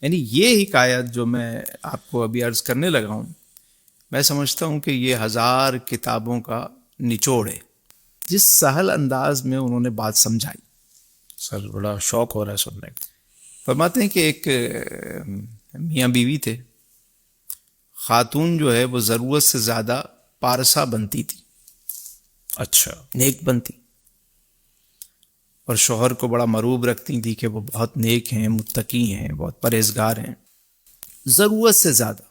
یعنی یہ حکایت جو میں آپ کو ابھی عرض کرنے لگا ہوں، میں سمجھتا ہوں کہ یہ 1000 کتابوں کا نچوڑ ہے، جس سہل انداز میں انہوں نے بات سمجھائی. سر بڑا شوق ہو رہا ہے سننے کا. فرماتے ہیں کہ ایک میاں بیوی تھے. خاتون جو ہے وہ ضرورت سے زیادہ پارسا بنتی تھی، اچھا. نیک بنتی، اور شوہر کو بڑا مروب رکھتی تھی کہ وہ بہت نیک ہیں، متقی ہیں، بہت پرہیزگار ہیں، ضرورت سے زیادہ.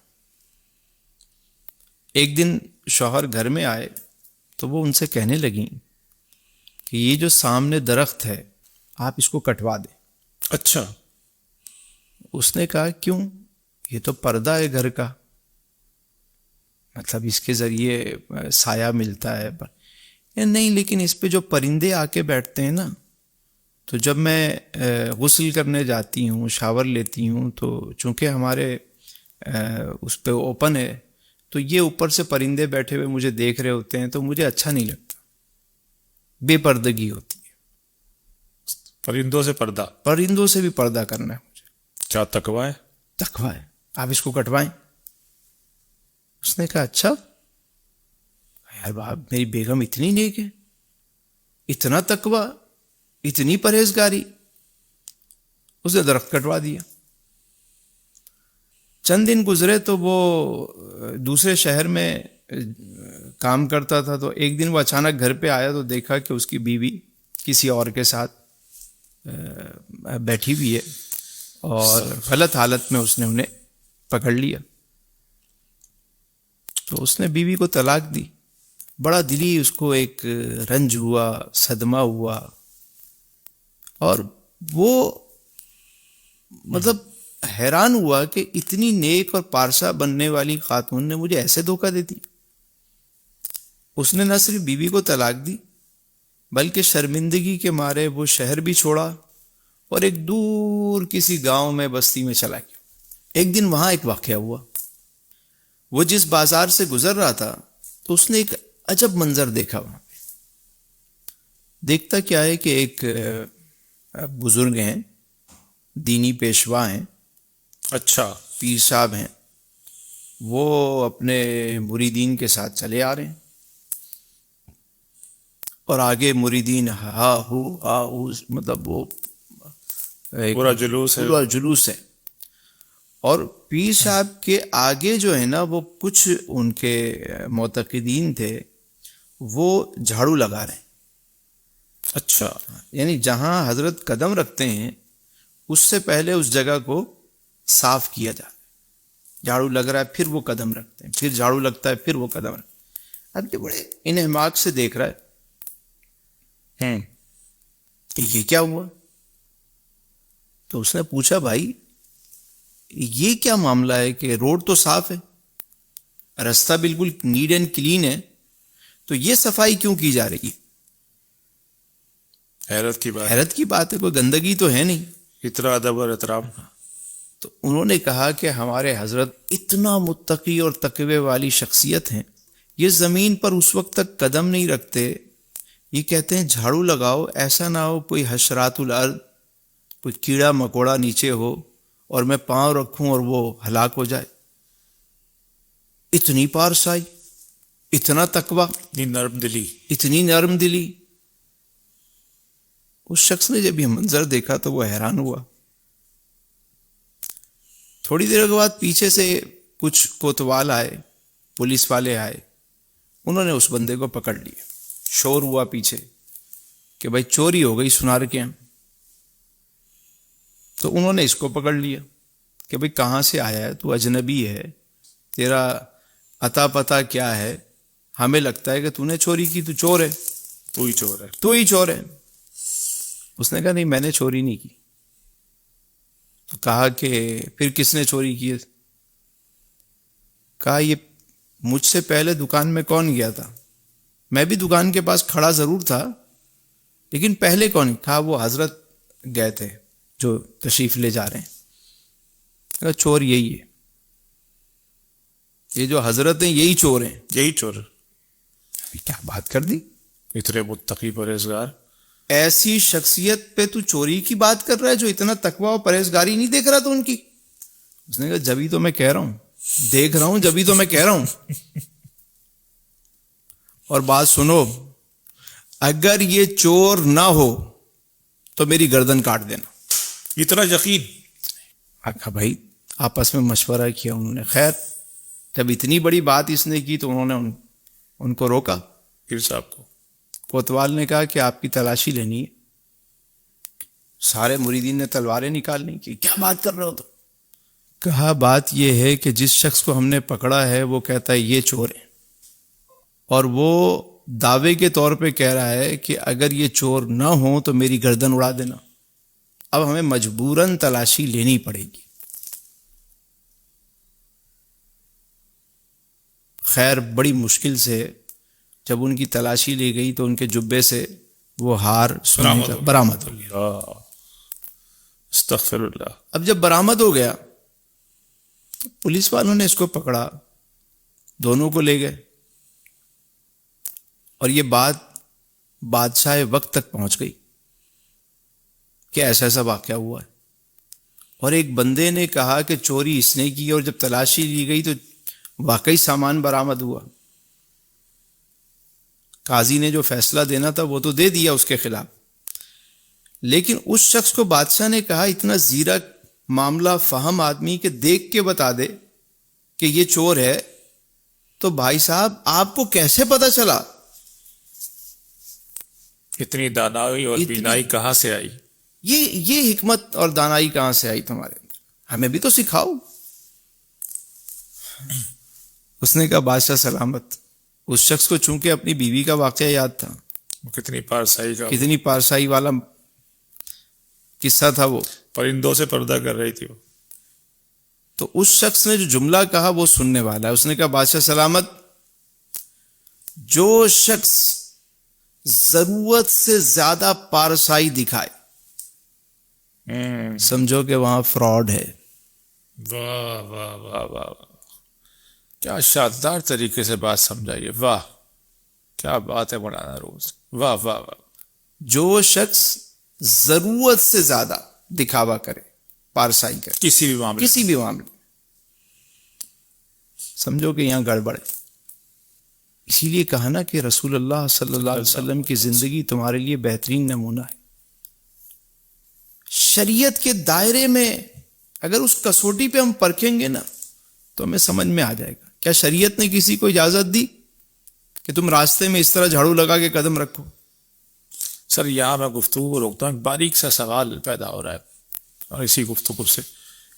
ایک دن شوہر گھر میں آئے تو وہ ان سے کہنے لگیں کہ یہ جو سامنے درخت ہے آپ اس کو کٹوا دیں. اچھا. اس نے کہا کیوں؟ یہ تو پردہ ہے گھر کا، مطلب اس کے ذریعے سایہ ملتا ہے. نہیں، لیکن اس پہ جو پرندے آ کے بیٹھتے ہیں نا، تو جب میں غسل کرنے جاتی ہوں، شاور لیتی ہوں، تو چونکہ ہمارے اس پہ اوپن ہے، تو یہ اوپر سے پرندے بیٹھے ہوئے مجھے دیکھ رہے ہوتے ہیں، تو مجھے اچھا نہیں لگتا، بے پردگی ہوتی ہے. پرندوں سے پردہ؟ پرندوں سے بھی پردہ کرنا ہے مجھے. کیا تقوی ہے؟ تقوی ہے، آپ اس کو کٹوائیں. اس نے کہا اچھا یار، میری بیگم اتنی نیک ہے، اتنا تقوی، اتنی پرہیزگاری. اس نے درخت کٹوا دیا. چند دن گزرے تو وہ دوسرے شہر میں کام کرتا تھا، تو ایک دن وہ اچانک گھر پہ آیا تو دیکھا کہ اس کی بیوی کسی اور کے ساتھ بیٹھی ہوئی ہے، اور غلط حالت میں اس نے انہیں پکڑ لیا. تو اس نے بیوی کو طلاق دی. بڑا دلی اس کو ایک رنج ہوا، صدمہ ہوا، اور وہ مطلب حیران ہوا کہ اتنی نیک اور پارسا بننے والی خاتون نے مجھے ایسے دھوکہ دیتی. اس نے نہ صرف بیوی کو طلاق دی، بلکہ شرمندگی کے مارے وہ شہر بھی چھوڑا اور ایک دور کسی گاؤں میں بستی میں چلا گیا. ایک دن وہاں ایک واقعہ ہوا. وہ جس بازار سے گزر رہا تھا تو اس نے ایک عجب منظر دیکھا. وہاں پہ دیکھتا کیا ہے کہ ایک بزرگ ہیں، دینی پیشوا ہیں، اچھا. پیر صاحب ہیں، وہ اپنے مریدین کے ساتھ چلے آ رہے ہیں، اور آگے مریدین ہا ہو مطلب وہ پورا جلوس ہے. پورا جلوس ہے. اور پیر صاحب کے آگے جو ہے نا، وہ کچھ ان کے معتقدین تھے، وہ جھاڑو لگا رہے ہیں. اچھا. یعنی جہاں حضرت قدم رکھتے ہیں اس سے پہلے اس جگہ کو صاف کیا جائے. جھاڑو لگ رہا ہے، پھر وہ قدم رکھتے ہیں، پھر جھاڑو لگتا ہے، پھر وہ قدم رکھتے ہیں. اب یہ بڑے انہماک سے دیکھ رہا ہے کہ یہ کیا ہوا. تو اس نے پوچھا بھائی یہ کیا معاملہ ہے کہ روڈ تو صاف ہے، رستہ بالکل نیٹ اینڈ کلین ہے، تو یہ صفائی کیوں کی جا رہی ہے؟ حیرت کی بات. حیرت کی بات ہے، کوئی گندگی تو ہے نہیں. اتنا ادب اور احترام. تو انہوں نے کہا کہ ہمارے حضرت اتنا متقی اور تقوی والی شخصیت ہیں، یہ زمین پر اس وقت تک قدم نہیں رکھتے، یہ کہتے ہیں جھاڑو لگاؤ، ایسا نہ ہو کوئی حشرات الارض، کوئی کیڑا مکوڑا نیچے ہو اور میں پاؤں رکھوں اور وہ ہلاک ہو جائے. اتنی پارسائی، اتنا تقوی، اتنی نرم دلی. اتنی نرم دلی. اس شخص نے جب یہ منظر دیکھا تو وہ حیران ہوا. تھوڑی دیر کے بعد پیچھے سے کچھ کوتوال آئے، پولیس والے آئے، انہوں نے اس بندے کو پکڑ لیا. شور ہوا پیچھے کہ بھائی چوری ہو گئی سنار کے. تو انہوں نے اس کو پکڑ لیا کہ بھائی کہاں سے آیا ہے، تو اجنبی ہے، تیرا عطا پتہ کیا ہے، ہمیں لگتا ہے کہ تو نے چوری کی، تو چور ہے، تو ہی چور ہے. تو ہی چور ہے. اس نے کہا نہیں میں نے چوری نہیں کی. تو کہا کہ پھر کس نے چوری کی ہے؟ کہا یہ مجھ سے پہلے دکان میں کون گیا تھا؟ میں بھی دکان کے پاس کھڑا ضرور تھا، لیکن پہلے کون؟ کہا وہ حضرت گئے تھے جو تشریف لے جا رہے ہیں. کہا چور یہی ہے، یہ جو حضرت ہیں یہی چور ہیں. یہی چور. کیا بات کر دی. اتنے متقی پرہیزگار. ایسی شخصیت پہ تو چوری کی بات کر رہا ہے جو اتنا تقوی و پرہیزگاری نہیں دیکھ رہا تو ان کی. اس نے کہا جبھی تو میں کہہ رہا ہوں، دیکھ رہا ہوں جبھی تو میں کہہ رہا ہوں. اور بات سنو، اگر یہ چور نہ ہو تو میری گردن کاٹ دینا. اتنا یقین. آقا بھائی آپس میں مشورہ کیا انہوں نے. خیر جب اتنی بڑی بات اس نے کی تو انہوں نے ان کو روکا. پیر صاحب کو کوتوال نے کہا کہ آپ کی تلاشی لینی ہے. سارے مریدین نے تلواریں نکالنی کی. کیا بات کر رہے ہو؟ تو کہا بات یہ ہے کہ جس شخص کو ہم نے پکڑا ہے وہ کہتا ہے یہ چور ہے، اور وہ دعوے کے طور پہ کہہ رہا ہے کہ اگر یہ چور نہ ہو تو میری گردن اڑا دینا. اب ہمیں مجبوراً تلاشی لینی پڑے گی. خیر بڑی مشکل سے جب ان کی تلاشی لی گئی تو ان کے جبے سے وہ ہار برآمد ہو گیا. اللہ استغفر اللہ. اب جب برآمد ہو گیا تو پولیس والوں نے اس کو پکڑا، دونوں کو لے گئے، اور یہ بات بادشاہ وقت تک پہنچ گئی کہ ایسا ایسا واقعہ ہوا ہے. اور ایک بندے نے کہا کہ چوری اس نے کی، اور جب تلاشی لی گئی تو واقعی سامان برآمد ہوا. قاضی نے جو فیصلہ دینا تھا وہ تو دے دیا اس کے خلاف، لیکن اس شخص کو بادشاہ نے کہا اتنا زیرک معاملہ فہم آدمی کہ دیکھ کے بتا دے کہ یہ چور ہے، تو بھائی صاحب آپ کو کیسے پتا چلا؟ اتنی دانائی اور بینائی کہاں سے آئی؟ یہ حکمت اور دانائی کہاں سے آئی تمہارے اندر؟ ہمیں بھی تو سکھاؤ. اس نے کہا بادشاہ سلامت. اس شخص کو چونکہ اپنی بیوی کا واقعہ یاد تھا، کتنی پارسائی کا، کتنی پارسائی والا قصہ تھا وہ، پرندوں سے پردہ کر رہی تھی وہ. تو اس شخص نے جو جملہ کہا وہ سننے والا ہے. اس نے کہا بادشاہ سلامت، جو شخص ضرورت سے زیادہ پارسائی دکھائے سمجھو کہ وہاں فراڈ ہے. واہ واہ واہ واہ، کیا شاندار طریقے سے بات سمجھائیے. واہ کیا بات ہے مولانا روز. واہ واہ واہ. جو شخص ضرورت سے زیادہ دکھاوا کرے، پارسائی کرے کسی بھی معاملے، کسی بھی معاملے، سمجھو کہ یہاں گڑبڑ ہے. اسی لیے کہا نا کہ رسول اللہ صلی اللہ علیہ وسلم کی زندگی تمہارے لیے بہترین نمونہ ہے. شریعت کے دائرے میں اگر اس کسوٹی پہ ہم پرکھیں گے نا تو ہمیں سمجھ میں آ جائے گا. کیا شریعت نے کسی کو اجازت دی کہ تم راستے میں اس طرح جھاڑو لگا کے قدم رکھو؟ سر یہاں میں گفتگو کو روکتا ہوں. باریک سا سوال پیدا ہو رہا ہے اور اسی گفتگو سے،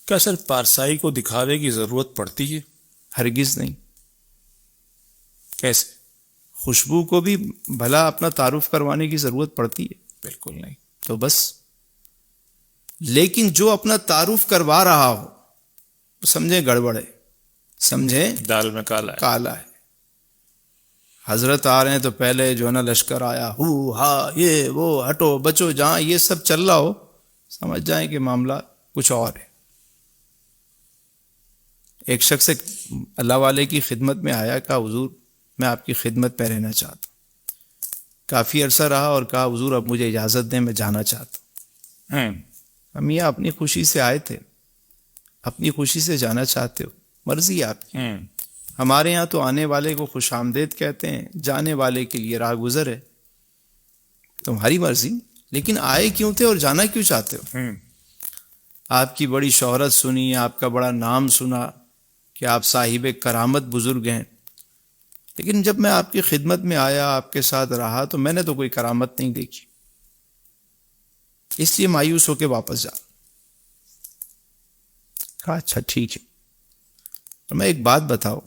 کیا سر پارسائی کو دکھاوے کی ضرورت پڑتی ہے؟ ہرگز نہیں. کیسے؟ خوشبو کو بھی بھلا اپنا تعارف کروانے کی ضرورت پڑتی ہے؟ بالکل نہیں. تو بس، لیکن جو اپنا تعارف کروا رہا ہو سمجھیں گڑبڑ ہے، سمجھیں دال میں کالا ہے. کالا ہے. حضرت آ رہے ہیں تو پہلے جو ہے نا لشکر آیا، ہو ہا یہ وہ ہٹو بچو، جہاں یہ سب چل رہا ہو سمجھ جائیں کہ معاملہ کچھ اور ہے. ایک شخص اللہ والے کی خدمت میں آیا، کہا حضور میں آپ کی خدمت میں رہنا چاہتا ہوں. کافی عرصہ رہا اور کہا حضور اب مجھے اجازت دیں، میں جانا چاہتا ہوں. میاں اپنی خوشی سے آئے تھے، اپنی خوشی سے جانا چاہتے ہو، مرضی آپ کی. ہمارے ہاں تو آنے والے کو خوش آمدید کہتے ہیں، جانے والے کے لیے راہ گزر ہے. تمہاری مرضی، لیکن آئے کیوں تھے اور جانا کیوں چاہتے ہو؟ آپ کی بڑی شہرت سنی، آپ کا بڑا نام سنا کہ آپ صاحب کرامت بزرگ ہیں، لیکن جب میں آپ کی خدمت میں آیا، آپ کے ساتھ رہا، تو میں نے تو کوئی کرامت نہیں دیکھی، اس لیے مایوس ہو کے واپس جا. کہا اچھا ٹھیک ہے. تو میں ایک بات بتاؤ،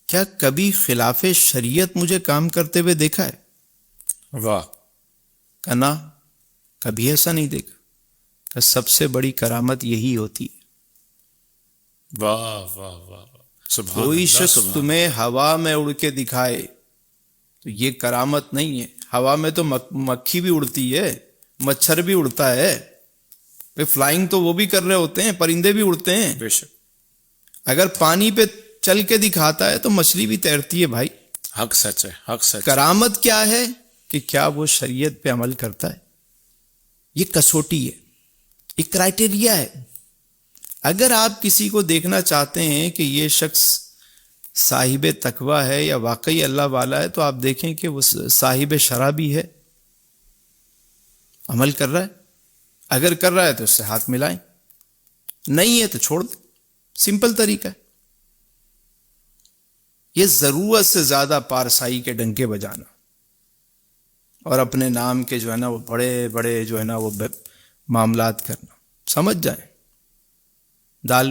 کیا کبھی خلاف شریعت مجھے کام کرتے ہوئے دیکھا ہے؟ واہ. کہ نا، کبھی ایسا نہیں دیکھا. کہ سب سے بڑی کرامت یہی ہوتی ہے. واہ واہ واہ. سبحان کوئی اللہ، شخص سبحان. تمہیں ہوا میں اڑ کے دکھائے تو یہ کرامت نہیں ہے. ہوا میں تو مکھی بھی اڑتی ہے، مچھر بھی اڑتا ہے، فلائنگ تو وہ بھی کر رہے ہوتے ہیں، پرندے بھی اڑتے ہیں. بے شک. اگر پانی پہ چل کے دکھاتا ہے تو مچھلی بھی تیرتی ہے بھائی. حق سچ ہے، حق سچ. کرامت کیا ہے کہ کیا وہ شریعت پہ عمل کرتا ہے. یہ کسوٹی ہے، یہ کرائٹیریا ہے. اگر آپ کسی کو دیکھنا چاہتے ہیں کہ یہ شخص صاحب تقوی ہے یا واقعی اللہ والا ہے، تو آپ دیکھیں کہ وہ صاحب شرابی ہے، عمل کر رہا ہے، اگر کر رہا ہے تو اس سے ہاتھ ملائیں، نہیں ہے تو چھوڑ دیں، سمپل طریقہ ہے۔ یہ ضرورت سے زیادہ پارسائی کے ڈنکے بجانا اور اپنے نام کے جو ہے نا وہ بڑے بڑے جو ہے نا وہ معاملات کرنا، سمجھ جائیں، دال